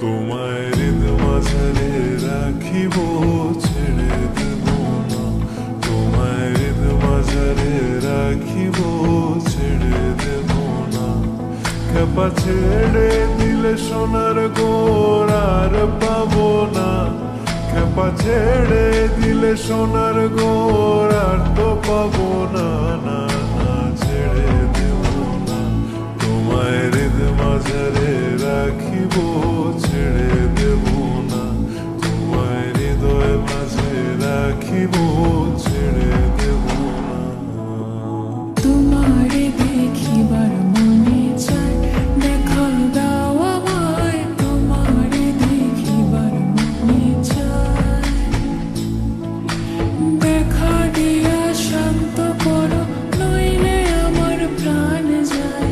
তোমায় হৃদ মাঝারে রাখিব, ছেড়ে দেব না। তোমায় হৃদ মাঝারে রাখিব, ছেড়ে দেব না। খেপা ছেড়ে দিলে সোনার গোর আর পাবো না। খেপা ছেড়ে দিলে সোনার গোর আর তো পাবো না। না না, ছেড়ে দেব না। তোমায় হৃদ মাঝারে রাখিব, ছেড়ে দেব না। তোমায় হৃদয় মাঝে রাখিব, ছেড়ে দেব না। তোমারে দেখিবার মনে চায়, দেখা দাও আমায়। তোমারে দেখিবার মনে চায়, দেখা দিয়া শান্ত করো, নইলে আমার প্রাণ যায়।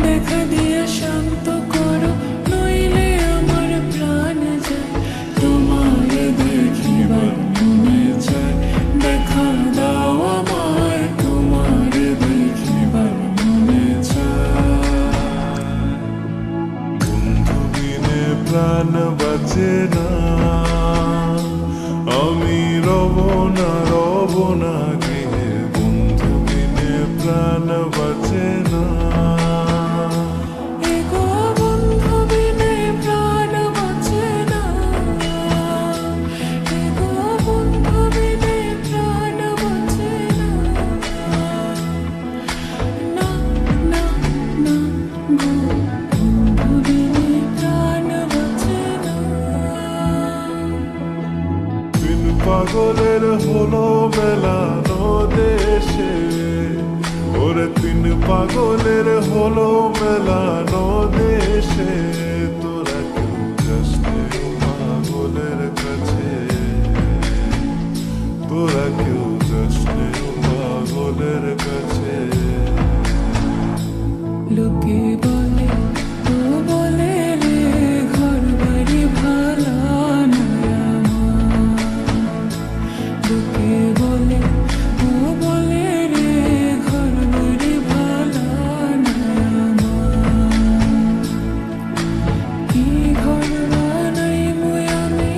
দেখা দিয়া শান্ত করো, নইলে আমার প্রাণ যায়। তোমারে দেখিবার মনে চায়, দেখা দাও আমায়। তোমারে দেখিবার মনে চায়। বন্ধু বিনে প্রাণ বাঁচে না, আমি রব না, রব না গৃহে। বন্ধু বিনে প্রাণ বাঁচে না। এগো বন্ধু বিনে প্রাণ বাঁচে না। এগো বন্ধু বিনে প্রাণ বাঁচে না। না না না গো, বন্ধু বিনে প্রাণ বাঁচে না। তিন পাগলের হলো মেলানো দেশে, ওরে তিন পাগলের হলো মেলানো দেশে। তোরা কেউ যাস নে ও পাগলের কাছে, তোরা কেউ যাস নে ও পাগলের কাছে। লোকে বলে, ও বলে রে, ঘর বাড়ি ভালা নয় আমার। লোকে বলে, ও বলে রে, ঘর বাড়ি ভালা নয় আমার। কি ঘর বানাই মুই আমি,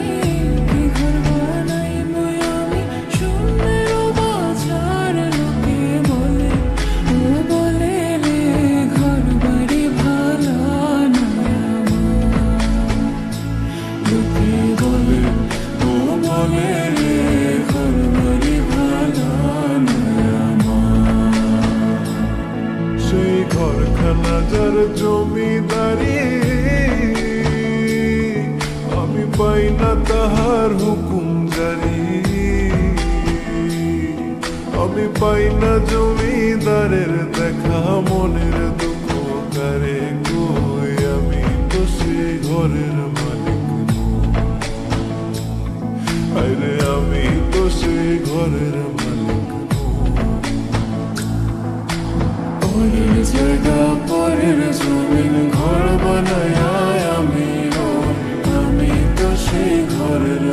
কি ঘর বানাই মুই আমি, শূন্যের বাজার। লোকে বলে, ও বলে রে, ঘর বাড়ি ভালা নয় আমার। লোকে বলে, ও বলে রে, ঘর বাড়ি ভালা নয় আমার। সেই ঘরখানা যার জমিদারি, আমি পাই না তাহার হুকুম জারি। আমি পাই না জমিদারের দেখা, মনের দুঃখ কারে কই। আমি তো সেই ঘরের মালিক নই। আরে আমি তো সেই ঘরের মালিক নই। পরের জায়গা, পরের জমিন, ঘর বানায় আমি রই। আমি তো সেই ঘরের